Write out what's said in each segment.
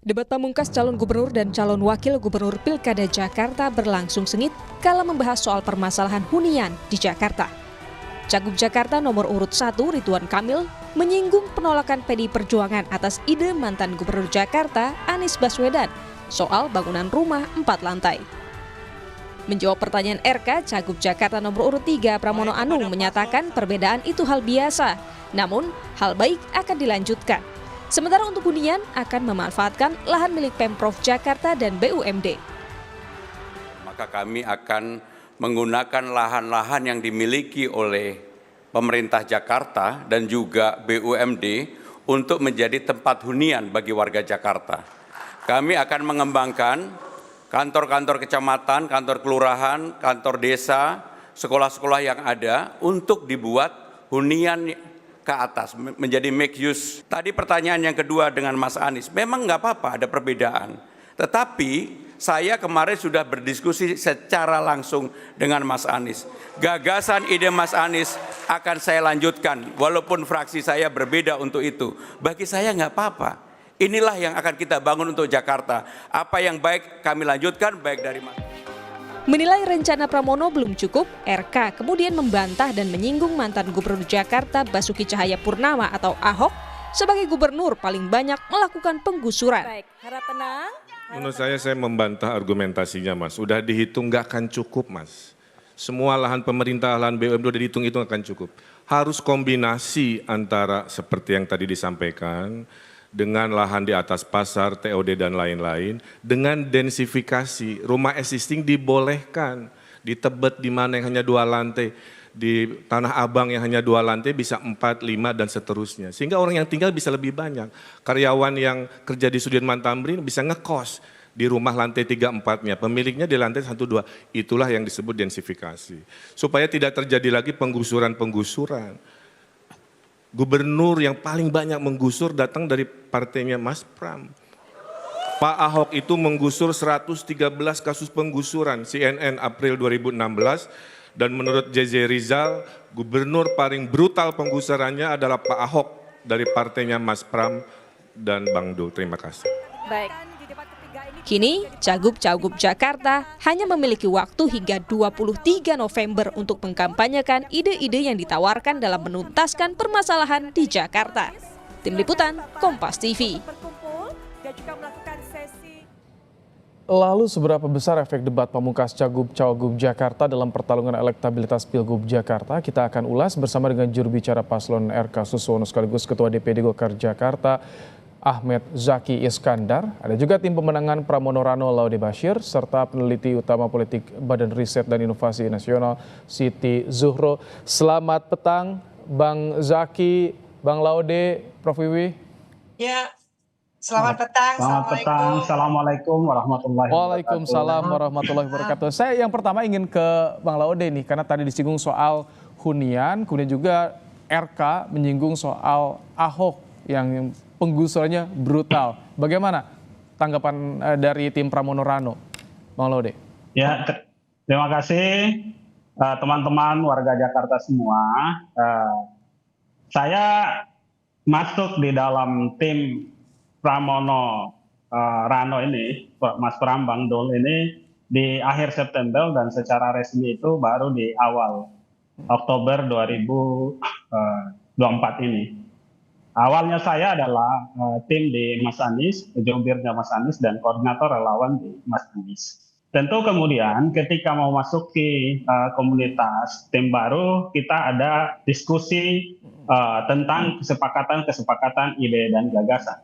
Debat pamungkas calon gubernur dan calon wakil gubernur Pilkada Jakarta berlangsung sengit kala membahas soal permasalahan hunian di Jakarta. Cagup Jakarta nomor urut 1 Ridwan Kamil menyinggung penolakan PDI Perjuangan atas ide mantan gubernur Jakarta Anies Baswedan soal bangunan rumah 4 lantai. Menjawab pertanyaan RK, Cagup Jakarta nomor urut 3 Pramono Anung menyatakan perbedaan itu hal biasa, namun hal baik akan dilanjutkan. Sementara untuk hunian akan memanfaatkan lahan milik Pemprov Jakarta dan BUMD. Maka kami akan menggunakan lahan-lahan yang dimiliki oleh pemerintah Jakarta dan juga BUMD untuk menjadi tempat hunian bagi warga Jakarta. Kami akan mengembangkan kantor-kantor kecamatan, kantor kelurahan, kantor desa, sekolah-sekolah yang ada untuk dibuat hunian ke atas, menjadi make use. Tadi pertanyaan yang kedua dengan Mas Anies, memang nggak apa-apa ada perbedaan. Tetapi saya kemarin sudah berdiskusi secara langsung dengan Mas Anies. Gagasan ide Mas Anies akan saya lanjutkan, walaupun fraksi saya berbeda untuk itu. Bagi saya nggak apa-apa. Inilah yang akan kita bangun untuk Jakarta. Apa yang baik kami lanjutkan, baik dari Mas. Menilai rencana Pramono belum cukup, RK kemudian membantah dan menyinggung mantan gubernur Jakarta Basuki Cahayapurnama atau Ahok sebagai gubernur paling banyak melakukan penggusuran. Baik, harap tenang. Menurut saya membantah argumentasinya, Mas. Udah dihitung nggak akan cukup, Mas. Semua lahan pemerintah, lahan BUMD udah dihitung-hitung akan cukup. Harus kombinasi antara seperti yang tadi disampaikan, dengan lahan di atas pasar, TOD dan lain-lain, dengan densifikasi, rumah existing dibolehkan, di Tebet di mana yang hanya 2 lantai, di Tanah Abang yang hanya 2 lantai bisa 4, 5 dan seterusnya. Sehingga orang yang tinggal bisa lebih banyak. Karyawan yang kerja di Sudirman Tamrin bisa ngekos di rumah lantai 3-4-nya, pemiliknya di lantai 1-2. Itulah yang disebut densifikasi. Supaya tidak terjadi lagi penggusuran-penggusuran. Gubernur yang paling banyak menggusur datang dari partainya Mas Pram. Pak Ahok itu menggusur 113 kasus penggusuran, CNN April 2016, dan menurut JJ Rizal, gubernur paling brutal penggusurannya adalah Pak Ahok dari partainya Mas Pram dan Bang Dul. Terima kasih. Baik. Kini, Cagup-Cagup Jakarta hanya memiliki waktu hingga 23 November untuk mengkampanyekan ide-ide yang ditawarkan dalam menuntaskan permasalahan di Jakarta. Tim Liputan, Kompas TV. Lalu seberapa besar efek debat pamungkas Cagup-Cagup Jakarta dalam pertarungan elektabilitas Pilgub Jakarta? Kita akan ulas bersama dengan juru bicara paslon RK Susono sekaligus Ketua DPD Golkar Jakarta, Ahmed Zaki Iskandar. Ada juga tim pemenangan Pramono Rano Laude Bashir, serta peneliti utama politik Badan Riset dan Inovasi Nasional Siti Zuhro. Selamat petang Bang Zaki, Bang Laude, Prof Wiwi. Ya, selamat petang. Selamat petang. Assalamualaikum warahmatullahi wabarakatuh. Waalaikumsalam warahmatullahi wabarakatuh. Saya yang pertama ingin ke Bang Laude nih, karena tadi disinggung soal hunian, kemudian juga RK menyinggung soal Ahok yang penggusurannya brutal. Bagaimana tanggapan dari tim Pramono Rano, Bang Laude? Ya, terima kasih teman-teman warga Jakarta semua. Saya masuk di dalam tim Pramono Rano ini, Mas Pram, Bang Dul ini di akhir September dan secara resmi itu baru di awal Oktober 2024 ini. Awalnya saya adalah tim di Mas Anies, jubirnya Mas Anies dan koordinator relawan di Mas Anies. Tentu kemudian ketika mau masuki komunitas tim baru, kita ada diskusi tentang kesepakatan ide dan gagasan.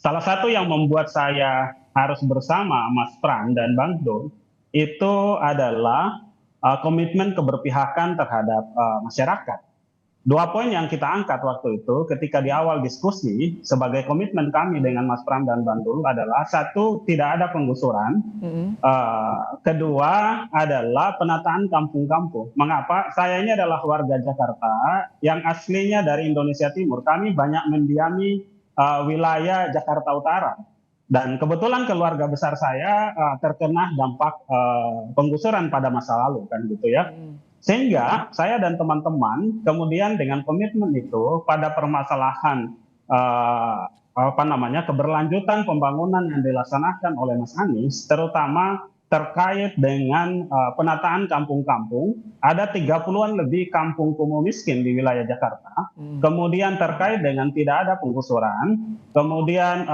Salah satu yang membuat saya harus bersama Mas Pram dan Bang Dul itu adalah komitmen keberpihakan terhadap masyarakat. 2 poin yang kita angkat waktu itu ketika di awal diskusi sebagai komitmen kami dengan Mas Pram dan Bang Dul adalah 1, tidak ada penggusuran. Kedua adalah penataan kampung-kampung. Mengapa? Saya ini adalah warga Jakarta yang aslinya dari Indonesia Timur. Kami banyak mendiami wilayah Jakarta Utara. Dan kebetulan keluarga besar saya terkena dampak penggusuran pada masa lalu, kan gitu ya. Sehingga saya dan teman-teman kemudian dengan komitmen itu pada permasalahan keberlanjutan pembangunan yang dilaksanakan oleh Mas Anies, terutama terkait dengan penataan kampung-kampung. Ada 30-an lebih kampung kumuh miskin di wilayah Jakarta. Kemudian terkait dengan tidak ada penggusuran. Kemudian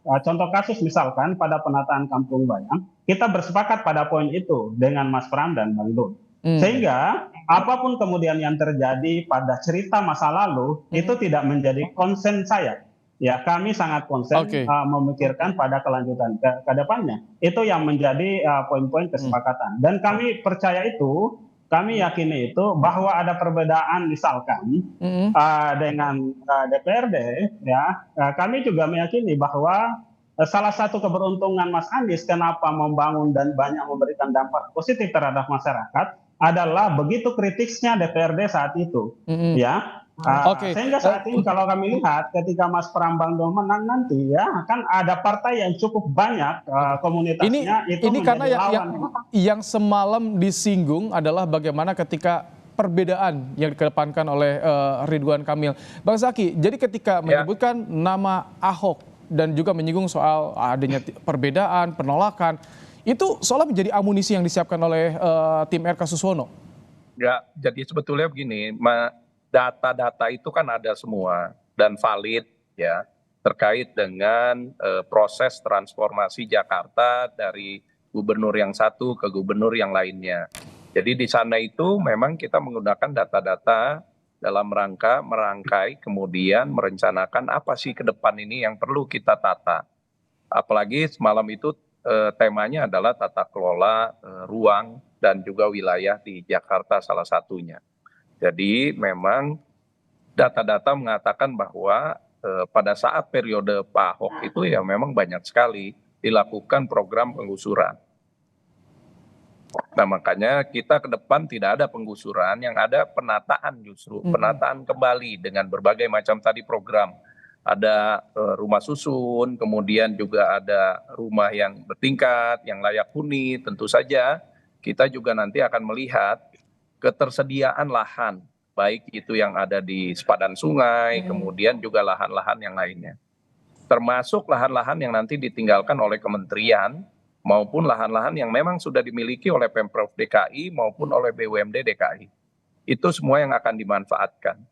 contoh kasus misalkan pada penataan Kampung Bayam, kita bersepakat pada poin itu dengan Mas Pram dan Bang Dun. Sehingga apapun kemudian yang terjadi pada cerita masa lalu itu tidak menjadi konsen saya. Ya, kami sangat konsen memikirkan pada kelanjutan ke depannya. Itu yang menjadi poin-poin kesepakatan. Dan kami percaya itu, kami yakini itu bahwa ada perbedaan misalkan dengan DPRD, ya, kami juga meyakini bahwa salah satu keberuntungan Mas Anies kenapa membangun dan banyak memberikan dampak positif terhadap masyarakat adalah begitu kritisnya DPRD saat itu, ya. Sehingga saat ini kalau kami lihat ketika Mas Pram Bang Dun menang nanti, ya, kan ada partai yang cukup banyak komunitasnya ini karena yang semalam disinggung adalah bagaimana ketika perbedaan yang dikedepankan oleh Ridwan Kamil. Bang Zaky, jadi ketika menyebutkan nama Ahok dan juga menyinggung soal adanya perbedaan, penolakan, itu seolah menjadi amunisi yang disiapkan oleh tim RK Suswono. Ya, jadi sebetulnya begini, data-data itu kan ada semua dan valid, ya, terkait dengan proses transformasi Jakarta dari gubernur yang satu ke gubernur yang lainnya. Jadi di sana itu memang kita menggunakan data-data dalam rangka merangkai kemudian merencanakan apa sih ke depan ini yang perlu kita tata. Apalagi semalam itu temanya adalah tata kelola ruang dan juga wilayah di Jakarta salah satunya. Jadi memang data-data mengatakan bahwa pada saat periode Pak Ahok itu ya memang banyak sekali dilakukan program penggusuran. Nah makanya kita ke depan tidak ada penggusuran, yang ada penataan justru, penataan kembali dengan berbagai macam tadi program. Ada rumah susun, kemudian juga ada rumah yang bertingkat, yang layak huni, tentu saja kita juga nanti akan melihat ketersediaan lahan, baik itu yang ada di sepadan sungai, kemudian juga lahan-lahan yang lainnya. Termasuk lahan-lahan yang nanti ditinggalkan oleh kementerian, maupun lahan-lahan yang memang sudah dimiliki oleh Pemprov DKI maupun oleh BUMD DKI. Itu semua yang akan dimanfaatkan.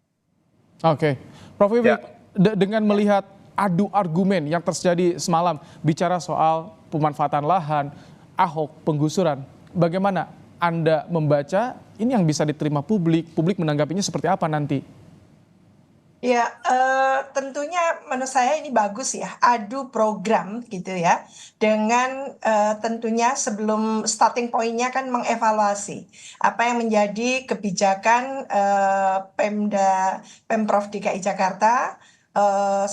Oke, Prof. Wiwi, dengan melihat adu argumen yang terjadi semalam, bicara soal pemanfaatan lahan, Ahok, penggusuran, bagaimana Anda membaca ini yang bisa diterima publik menanggapinya seperti apa nanti? Ya, tentunya menurut saya ini bagus ya, adu program gitu ya, dengan tentunya sebelum starting point-nya kan mengevaluasi apa yang menjadi kebijakan Pemprov DKI Jakarta 10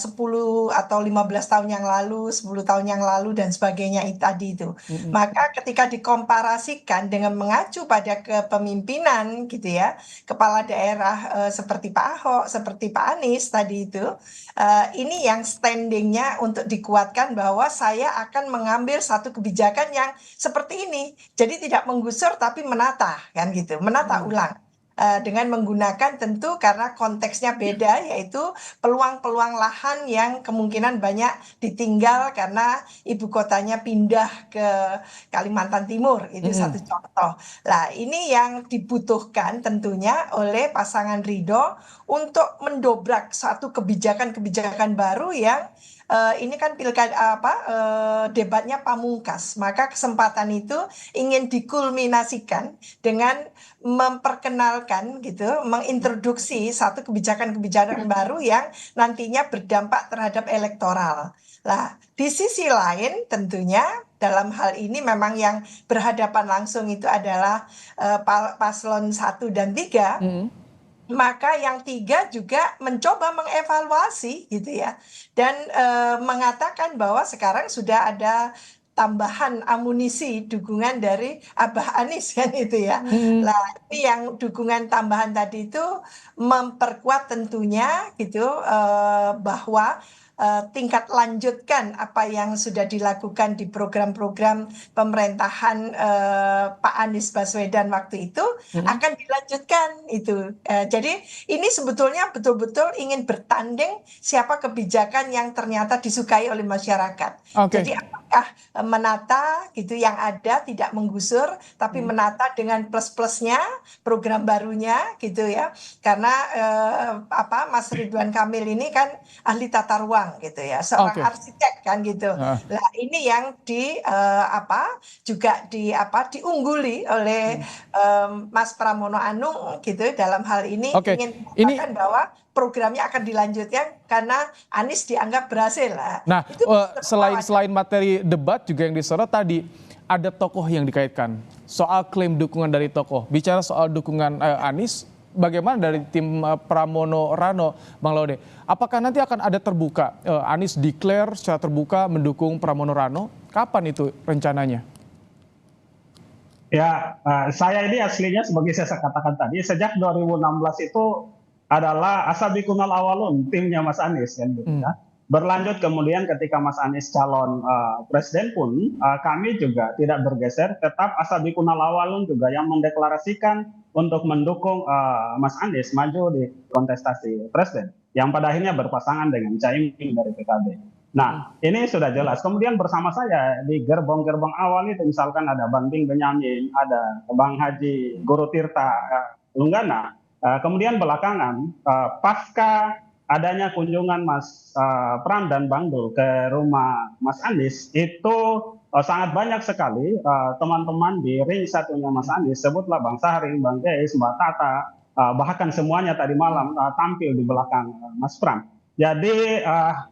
atau 15 tahun yang lalu, 10 tahun yang lalu dan sebagainya tadi itu. Maka ketika dikomparasikan dengan mengacu pada kepemimpinan gitu ya, kepala daerah seperti Pak Ahok, seperti Pak Anies tadi itu, ini yang standingnya untuk dikuatkan bahwa saya akan mengambil satu kebijakan yang seperti ini. Jadi tidak menggusur tapi menata kan gitu, menata ulang. Dengan menggunakan tentu karena konteksnya beda, yaitu peluang-peluang lahan yang kemungkinan banyak ditinggal karena ibu kotanya pindah ke Kalimantan Timur, itu satu contoh. Nah ini yang dibutuhkan tentunya oleh pasangan Ridho untuk mendobrak satu kebijakan-kebijakan baru yang ini kan debatnya pamungkas, maka kesempatan itu ingin dikulminasikan dengan memperkenalkan gitu, mengintroduksi satu kebijakan-kebijakan baru yang nantinya berdampak terhadap elektoral. Nah, di sisi lain tentunya dalam hal ini memang yang berhadapan langsung itu adalah paslon 1 dan 3. Maka yang 3 juga mencoba mengevaluasi gitu ya, dan mengatakan bahwa sekarang sudah ada tambahan amunisi dukungan dari Abah Anies kan itu ya. Nah ini yang dukungan tambahan tadi itu memperkuat tentunya gitu bahwa tingkat lanjutkan apa yang sudah dilakukan di program-program pemerintahan Pak Anies Baswedan waktu itu akan dilanjutkan itu. Jadi ini sebetulnya betul-betul ingin bertanding siapa kebijakan yang ternyata disukai oleh masyarakat. Oke. Jadi apakah menata gitu yang ada tidak menggusur, tapi menata dengan plus-plusnya, program barunya gitu ya. Karena Mas Ridwan Kamil ini kan ahli tata ruang gitu ya, seorang Oke. arsitek kan gitu. Nah, ini yang juga diungguli oleh Mas Pramono Anung gitu dalam hal ini Oke. ingin mengatakan bahwa programnya akan dilanjutkan karena Anies dianggap berhasil. Nah, Itu selain materi debat juga yang disorot tadi, ada tokoh yang dikaitkan soal klaim dukungan dari tokoh. Bicara soal dukungan Anies, bagaimana dari tim Pramono Rano, Bang Laude? Apakah nanti akan ada terbuka, Anies declare secara terbuka mendukung Pramono Rano? Kapan itu rencananya? Ya, saya ini aslinya sebagai saya katakan tadi, sejak 2016 itu adalah asabikunal awalun timnya Mas Anies kan gitu ya. Berlanjut kemudian ketika Mas Anies calon presiden pun kami juga tidak bergeser, tetap asabikunal awalun juga yang mendeklarasikan untuk mendukung Mas Anies maju di kontestasi presiden yang pada akhirnya berpasangan dengan Caimin dari PKB. Nah, ini sudah jelas. Kemudian bersama saya di gerbong-gerbong awal itu misalkan ada Bang Bing Benyamin, ada Bang Haji Guru Tirta Lunggana. Kemudian belakangan pasca adanya kunjungan Mas Pram dan Bang Dul ke rumah Mas Anies itu sangat banyak sekali teman-teman di ring satunya Mas Anies, sebutlah Bang Sahring, Bang Geis, Mbak Tata, bahkan semuanya tadi malam tampil di belakang Mas Pram. Jadi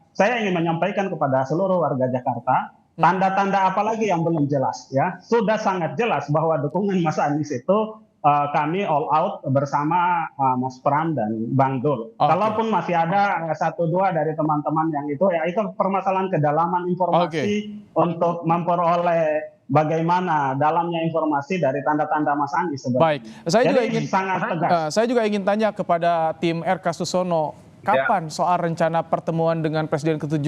saya ingin menyampaikan kepada seluruh warga Jakarta, tanda-tanda apa lagi yang belum jelas ya. Sudah sangat jelas bahwa dukungan Mas Anies itu kami all out bersama Mas Pram dan Bang Dul. Kalaupun masih ada 1-2 dari teman-teman yang itu, ya itu permasalahan kedalaman informasi untuk memperoleh bagaimana dalamnya informasi dari tanda-tanda Mas Anies sebenarnya. Baik, saya juga ingin tanya kepada tim RK Susono, kapan soal rencana pertemuan dengan Presiden ke-7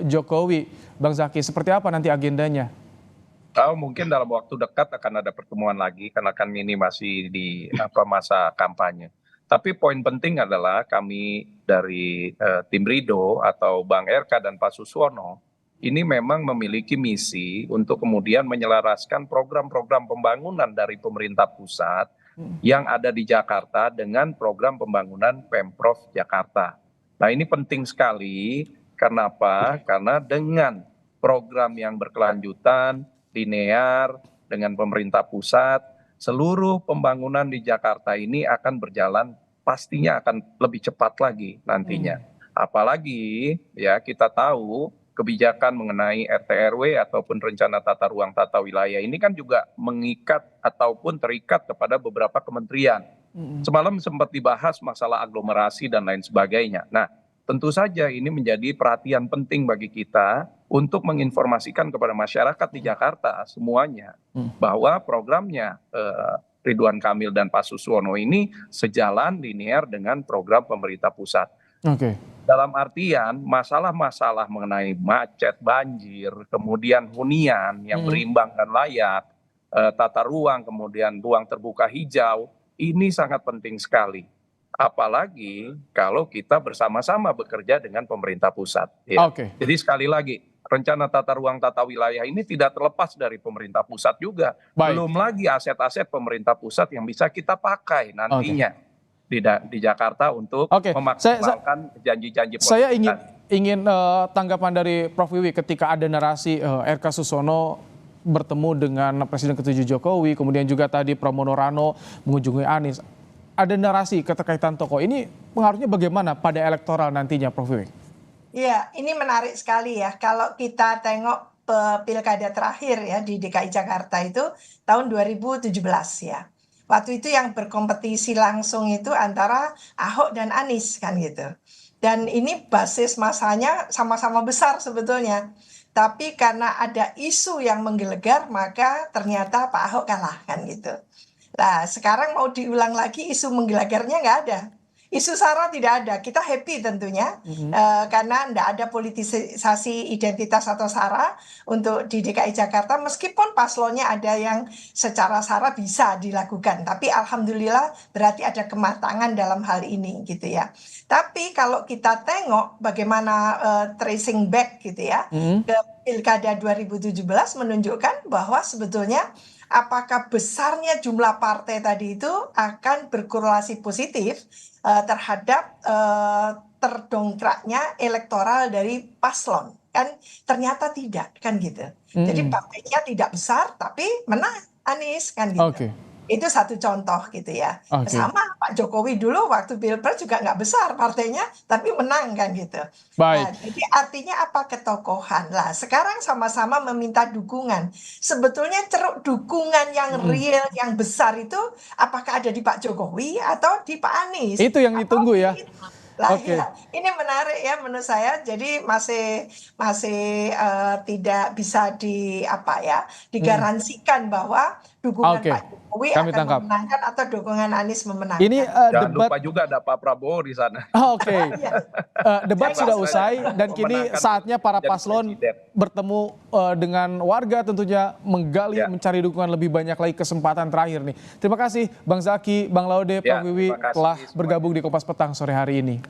Jokowi, Bang Zaki, seperti apa nanti agendanya? Mungkin dalam waktu dekat akan ada pertemuan lagi karena kan ini masih di masa kampanye. Tapi poin penting adalah kami dari tim Rido atau Bang RK dan Pak Suswono ini memang memiliki misi untuk kemudian menyelaraskan program-program pembangunan dari pemerintah pusat yang ada di Jakarta dengan program pembangunan Pemprov Jakarta. Nah, ini penting sekali. Karena apa? Karena dengan program yang berkelanjutan, linear dengan pemerintah pusat, seluruh pembangunan di Jakarta ini akan berjalan pastinya akan lebih cepat lagi nantinya. Apalagi ya kita tahu kebijakan mengenai RT RW ataupun rencana tata ruang tata wilayah ini kan juga mengikat ataupun terikat kepada beberapa kementerian. Semalam sempat dibahas masalah aglomerasi dan lain sebagainya. Nah, tentu saja ini menjadi perhatian penting bagi kita untuk menginformasikan kepada masyarakat di Jakarta semuanya bahwa programnya Ridwan Kamil dan Pak Suswono ini sejalan linear dengan program pemerintah pusat. Dalam artian masalah-masalah mengenai macet, banjir, kemudian hunian yang berimbang dan layak, tata ruang, kemudian ruang terbuka hijau, ini sangat penting sekali. Apalagi kalau kita bersama-sama bekerja dengan pemerintah pusat. Ya. Jadi sekali lagi, rencana tata ruang tata wilayah ini tidak terlepas dari pemerintah pusat juga. Belum lagi aset-aset pemerintah pusat yang bisa kita pakai nantinya di Jakarta untuk memaksimalkan janji-janji politik. Saya ingin tanggapan dari Prof. Wiwi ketika ada narasi RK Susono bertemu dengan Presiden ke-7 Jokowi, kemudian juga tadi Pramono Rano mengunjungi Anies. Ada narasi keterkaitan tokoh ini pengaruhnya bagaimana pada elektoral nantinya, Prof. Wiwi? Iya, ini menarik sekali ya. Kalau kita tengok pilkada terakhir ya di DKI Jakarta itu tahun 2017 ya. Waktu itu yang berkompetisi langsung itu antara Ahok dan Anies kan gitu. Dan ini basis masanya sama-sama besar sebetulnya. Tapi karena ada isu yang menggelegar maka ternyata Pak Ahok kalah kan gitu. Nah, sekarang mau diulang lagi isu menggelegarnya nggak ada. Isu SARA tidak ada, kita happy tentunya karena tidak ada politisasi identitas atau SARA untuk di DKI Jakarta, meskipun paslonnya ada yang secara SARA bisa dilakukan, tapi alhamdulillah berarti ada kematangan dalam hal ini gitu ya. Tapi kalau kita tengok bagaimana tracing back gitu ya ke Pilkada 2017 menunjukkan bahwa sebetulnya apakah besarnya jumlah partai tadi itu akan berkorelasi positif terhadap terdongkraknya elektoral dari paslon, kan ternyata tidak kan gitu. Jadi partainya tidak besar tapi menang Anies kan gitu. Itu satu contoh gitu ya. Sama Pak Jokowi dulu waktu Pilpres juga nggak besar partainya, tapi menang kan gitu. Nah, jadi artinya apa? Ketokohan lah. Sekarang sama-sama meminta dukungan. Sebetulnya ceruk dukungan yang real, yang besar itu apakah ada di Pak Jokowi atau di Pak Anies? Itu yang ditunggu ya. Lah, ya, ini menarik ya menurut saya. Jadi masih tidak bisa digaransikan bahwa dukungan Pak Jokowi akan memenangkan atau dukungan Anies memenangkan. Ini jangan lupa juga ada Pak Prabowo di sana. Debat sudah usai dan kini saatnya para paslon bertemu dengan warga, tentunya menggali, mencari dukungan lebih banyak lagi. Kesempatan terakhir nih. Terima kasih Bang Zaky, Bang Laude, Pak Wiwi telah bergabung di Kompas Petang sore hari ini.